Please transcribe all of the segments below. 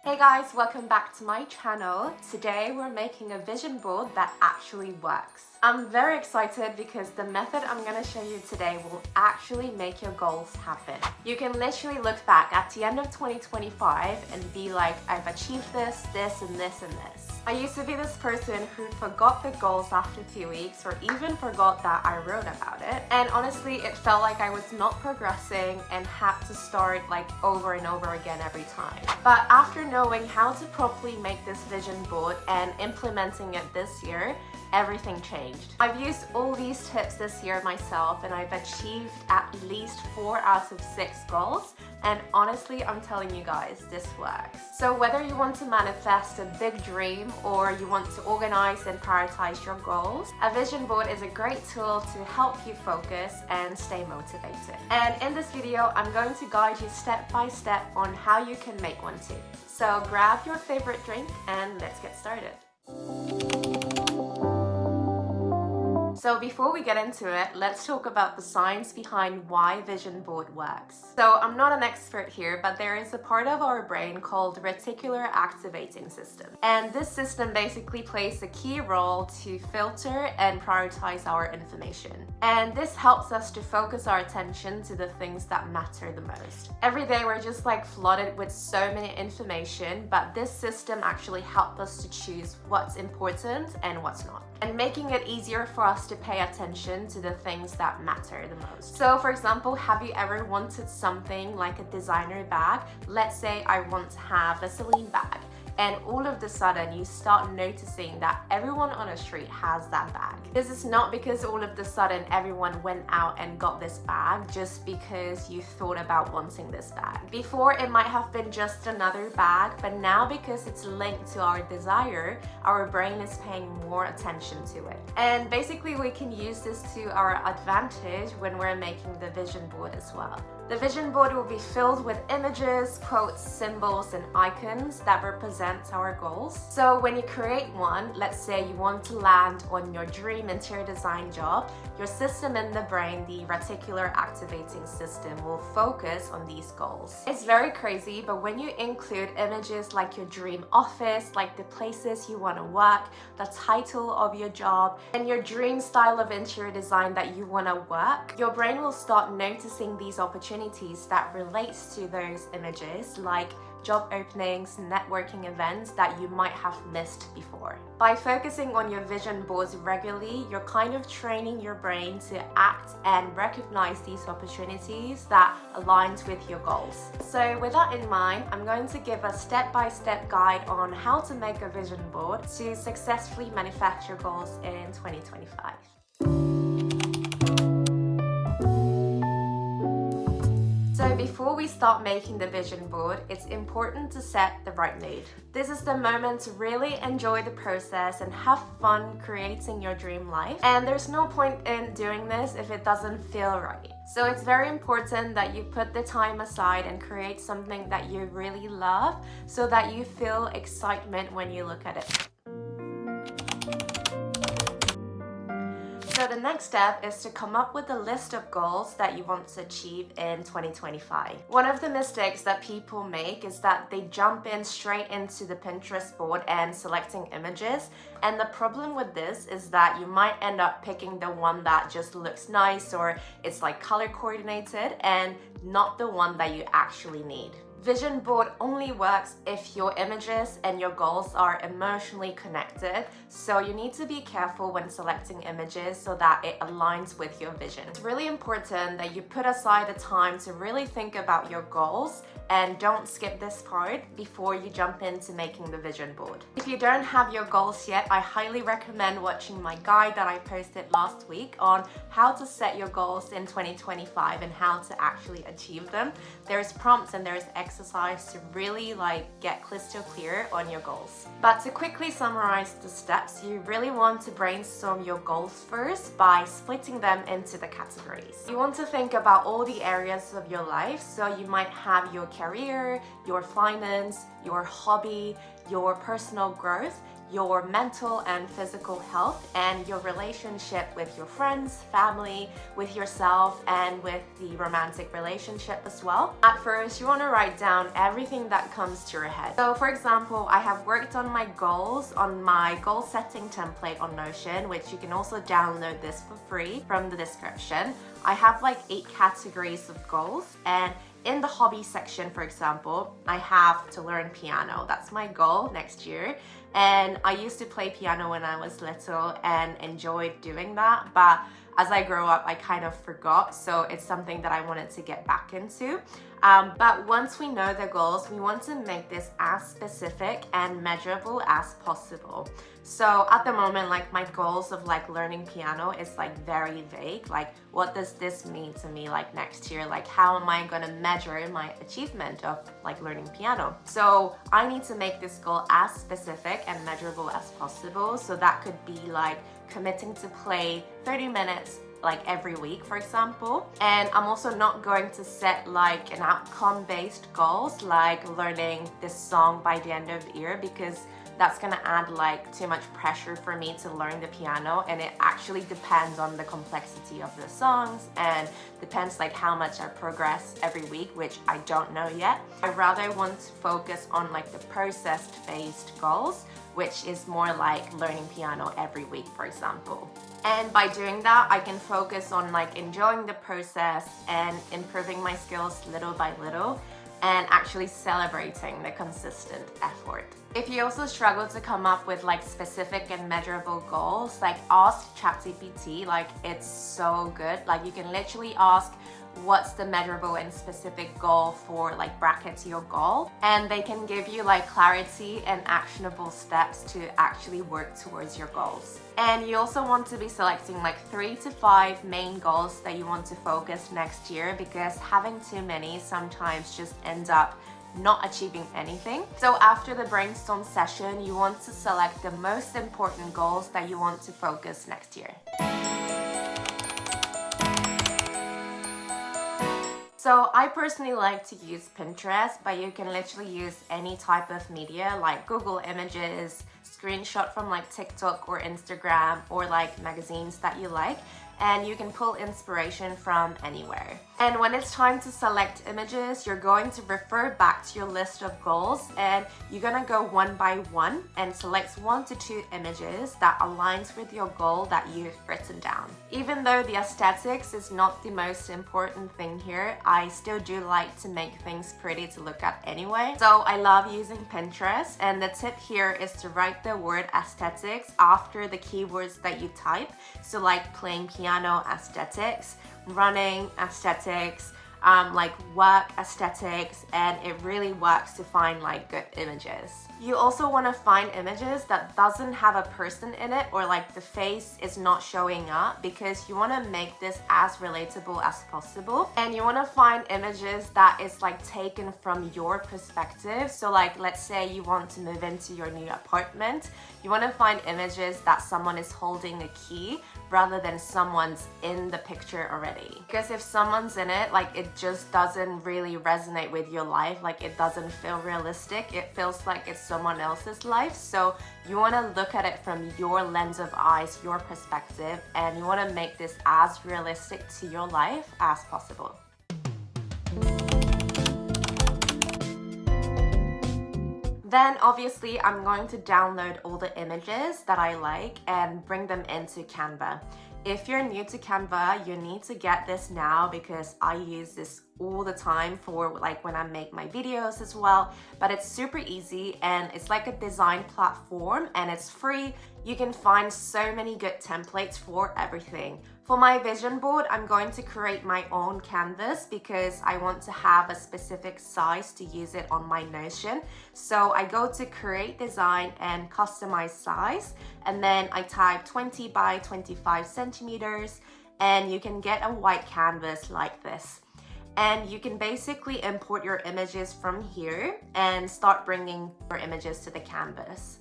Hey guys, welcome back to my channel. Today we're making a vision board that actually works. I'm very excited because the method I'm going to show you today will actually make your goals happen. You can literally look back at the end of 2025 and be like, I've achieved this, this, and this, and this. I used to be this person who forgot the goals after a few weeks or even forgot that I wrote about it. And honestly, it felt like I was not progressing and had to start like over and over again every time. But after knowing how to properly make this vision board and implementing it this year, everything changed. I've used all these tips this year myself and I've achieved at least 4 out of 6 goals. And honestly, I'm telling you guys, this works. So whether you want to manifest a big dream or you want to organize and prioritize your goals, a vision board is a great tool to help you focus and stay motivated. And in this video, I'm going to guide you step by step on how you can make one too. So grab your favorite drink and let's get started. So before we get into it, let's talk about the science behind why vision board works. So I'm not an expert here, but there is a part of our brain called reticular activating system. And this system basically plays a key role to filter and prioritize our information. And this helps us to focus our attention to the things that matter the most. Every day we're just like flooded with so many information, but this system actually helps us to choose what's important and what's not, and making it easier for us to pay attention to the things that matter the most. So for example, have you ever wanted something like a designer bag? Let's say I want to have a Celine bag. And all of a sudden you start noticing that everyone on the street has that bag. This is not because all of a sudden everyone went out and got this bag just because you thought about wanting this bag. Before it might have been just another bag, but now because it's linked to our desire, our brain is paying more attention to it. And basically we can use this to our advantage when we're making the vision board as well. The vision board will be filled with images, quotes, symbols, and icons that represent our goals. So when you create one, let's say you want to land on your dream interior design job, your system in the brain, the reticular activating system, will focus on these goals. It's very crazy, but when you include images like your dream office, like the places you want to work, the title of your job, and your dream style of interior design that you want to work, your brain will start noticing these opportunities that relates to those images, like job openings, networking events that you might have missed before. By focusing on your vision boards regularly, you're kind of training your brain to act and recognize these opportunities that aligns with your goals. So with that in mind, I'm going to give a step-by-step guide on how to make a vision board to successfully manifest your goals in 2025. So before we start making the vision board, it's important to set the right mood. This is the moment to really enjoy the process and have fun creating your dream life. And there's no point in doing this if it doesn't feel right. So it's very important that you put the time aside and create something that you really love so that you feel excitement when you look at it. So the next step is to come up with a list of goals that you want to achieve in 2025. One of the mistakes that people make is that they jump in straight into the Pinterest board and selecting images. And the problem with this is that you might end up picking the one that just looks nice or it's like color coordinated and not the one that you actually need. Vision board only works if your images and your goals are emotionally connected, so you need to be careful when selecting images so that it aligns with your vision. It's really important that you put aside the time to really think about your goals and don't skip this part before you jump into making the vision board. If you don't have your goals yet, I highly recommend watching my guide that I posted last week on how to set your goals in 2025 and how to actually achieve them. There's prompts and there's exercise to really get crystal clear on your goals. But to quickly summarize the steps, you really want to brainstorm your goals first by splitting them into the categories. You want to think about all the areas of your life, so you might have your career, your finance, your hobby, your personal growth, your mental and physical health and your relationship with your friends, family, with yourself, and with the romantic relationship as well. At first, you want to write down everything that comes to your head. So for example, I have worked on my goals on my goal setting template on Notion, which you can also download this for free from the description. I have like 8 categories of goals, and in the hobby section, for example, I have to learn piano. That's my goal next year. And I used to play piano when I was little and enjoyed doing that, but as I grow up, I kind of forgot. So it's something that I wanted to get back into. But once we know the goals, we want to make this as specific and measurable as possible. So at the moment, like my goals of like learning piano is like very vague. Like, what does this mean to me like next year? Like, how am I gonna measure my achievement of like learning piano? So I need to make this goal as specific and measurable as possible. So that could be like committing to play 30 minutes like every week, for example. And I'm also not going to set like an outcome-based goals like learning this song by the end of the year, because that's gonna add like too much pressure for me to learn the piano, and it actually depends on the complexity of the songs and depends like how much I progress every week, which I don't know yet. I rather want to focus on like the process-based goals, which is more like learning piano every week, for example. And by doing that, I can focus on like enjoying the process and improving my skills little by little, and actually celebrating the consistent effort. If you also struggle to come up with like specific and measurable goals, like ask ChatGPT. Like, it's so good. Like, you can literally ask, what's the measurable and specific goal for like bracket to your goal, and they can give you like clarity and actionable steps to actually work towards your goals. And you also want to be selecting like 3 to 5 main goals that you want to focus next year, because having too many sometimes just ends up not achieving anything. So after the brainstorm session, you want to select the most important goals that you want to focus next year. So I personally like to use Pinterest, but you can literally use any type of media like Google Images, screenshot from like TikTok or Instagram, or like magazines that you like, and you can pull inspiration from anywhere. And when it's time to select images, you're going to refer back to your list of goals, and you're gonna go one by one and select 1 to 2 images that aligns with your goal that you've written down. Even though the aesthetics is not the most important thing here, I still do like to make things pretty to look at anyway. So I love using Pinterest, and the tip here is to write the word aesthetics after the keywords that you type. So like playing piano aesthetics, running aesthetics, like work aesthetics, and it really works to find like good images. You also want to find images that doesn't have a person in it, or like the face is not showing up, because you want to make this as relatable as possible. And you want to find images that is like taken from your perspective. So like, let's say you want to move into your new apartment, you want to find images that someone is holding a key rather than someone's in the picture already. Because if someone's in it, like it just doesn't really resonate with your life, like it doesn't feel realistic, it feels like it's someone else's life. So you want to look at it from your lens of eyes, your perspective, and you want to make this as realistic to your life as possible. Then obviously I'm going to download all the images that I like and bring them into Canva. If you're new to Canva, you need to get this now, because I use this all the time for like when I make my videos as well. But it's super easy, and it's like a design platform, and it's free. You can find so many good templates for everything. For my vision board, I'm going to create my own canvas because I want to have a specific size to use it on my Notion. So I go to create design and customize size, and then I type 20 by 25 centimeters, and you can get a white canvas like this. And you can basically import your images from here and start bringing your images to the canvas.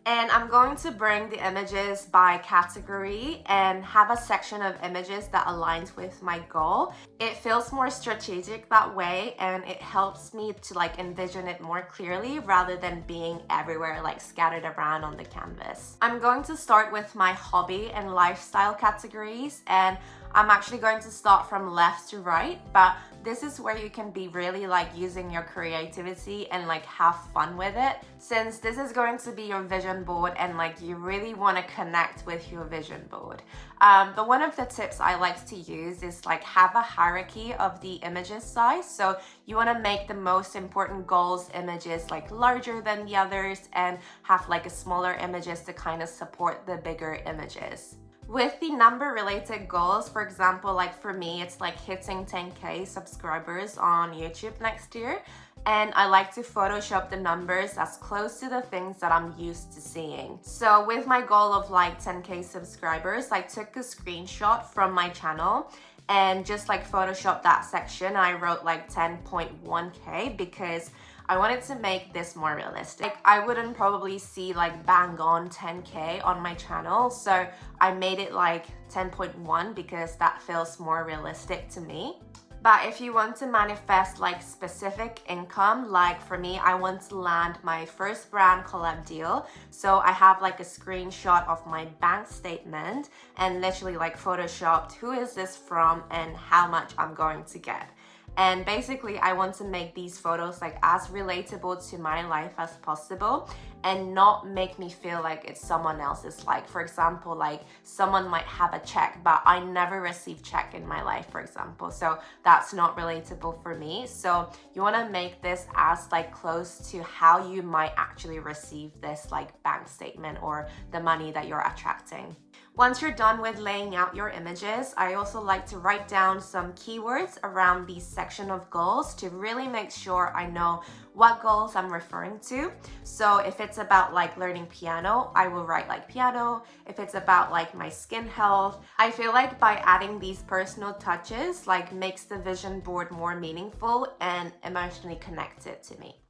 And I'm going to bring the images by category and have a section of images that aligns with my goal. It feels more strategic that way, and it helps me to like envision it more clearly rather than being everywhere, like scattered around on the canvas. I'm going to start with my hobby and lifestyle categories, and I'm actually going to start from left to right, but this is where you can be really like using your creativity and like have fun with it, since this is going to be your vision board and like you really want to connect with your vision board. But one of the tips I like to use is like have a hierarchy of the images size. So you want to make the most important goals images like larger than the others and have like a smaller images to kind of support the bigger images. With the number related goals, for example, like for me, it's like hitting 10K subscribers on YouTube next year. And I like to Photoshop the numbers as close to the things that I'm used to seeing. So with my goal of like 10K subscribers, I took a screenshot from my channel and just like Photoshop that section. I wrote like 10.1K because I wanted to make this more realistic. Like, I wouldn't probably see like bang on 10K on my channel, so I made it like 10.1 because that feels more realistic to me. But if you want to manifest like specific income, like for me, I want to land my first brand collab deal. So I have like a screenshot of my bank statement and literally like photoshopped who is this from and how much I'm going to get. And basically, I want to make these photos like as relatable to my life as possible and not make me feel like it's someone else's. Like, for example, like someone might have a check, but I never received check in my life, for example. So that's not relatable for me. So you want to make this as like close to how you might actually receive this like bank statement or the money that you're attracting. Once you're done with laying out your images, I also like to write down some keywords around the section of goals to really make sure I know what goals I'm referring to. So if it's about like learning piano, I will write like piano. If it's about like my skin health, I feel like by adding these personal touches like makes the vision board more meaningful and emotionally connected to me.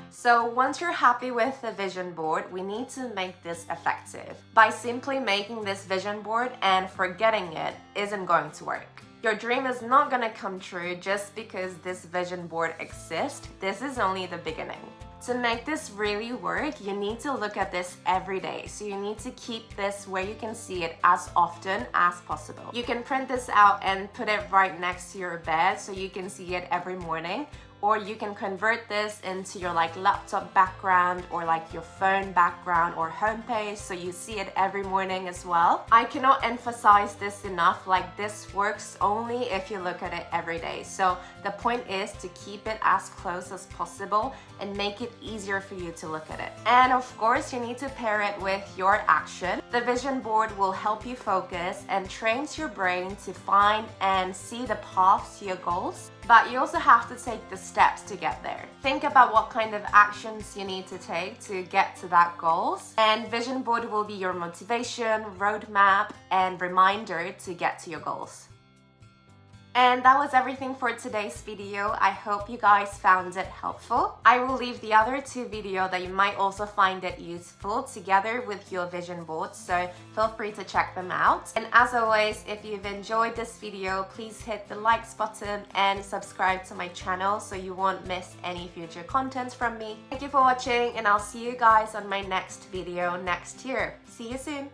So once you're happy with the vision board, we need to make this effective. By simply making this vision board and forgetting it isn't going to work. Your dream is not gonna come true just because this vision board exists. This is only the beginning. To make this really work, you need to look at this every day. So you need to keep this where you can see it as often as possible. You can print this out and put it right next to your bed so you can see it every morning. Or you can convert this into your like laptop background or like your phone background or homepage so you see it every morning as well. I cannot emphasize this enough, like this works only if you look at it every day. So the point is to keep it as close as possible and make it easier for you to look at it. And of course, you need to pair it with your action. The vision board will help you focus and trains your brain to find and see the path to your goals. But you also have to take the steps to get there. Think about what kind of actions you need to take to get to that goals. And vision board will be your motivation, roadmap, and reminder to get to your goals. And that was everything for today's video. I hope you guys found it helpful. I will leave the other two videos that you might also find it useful together with your vision board, so feel free to check them out. And as always, if you've enjoyed this video, please hit the likes button and subscribe to my channel so you won't miss any future content from me. Thank you for watching, and I'll see you guys on my next video next year. See you soon!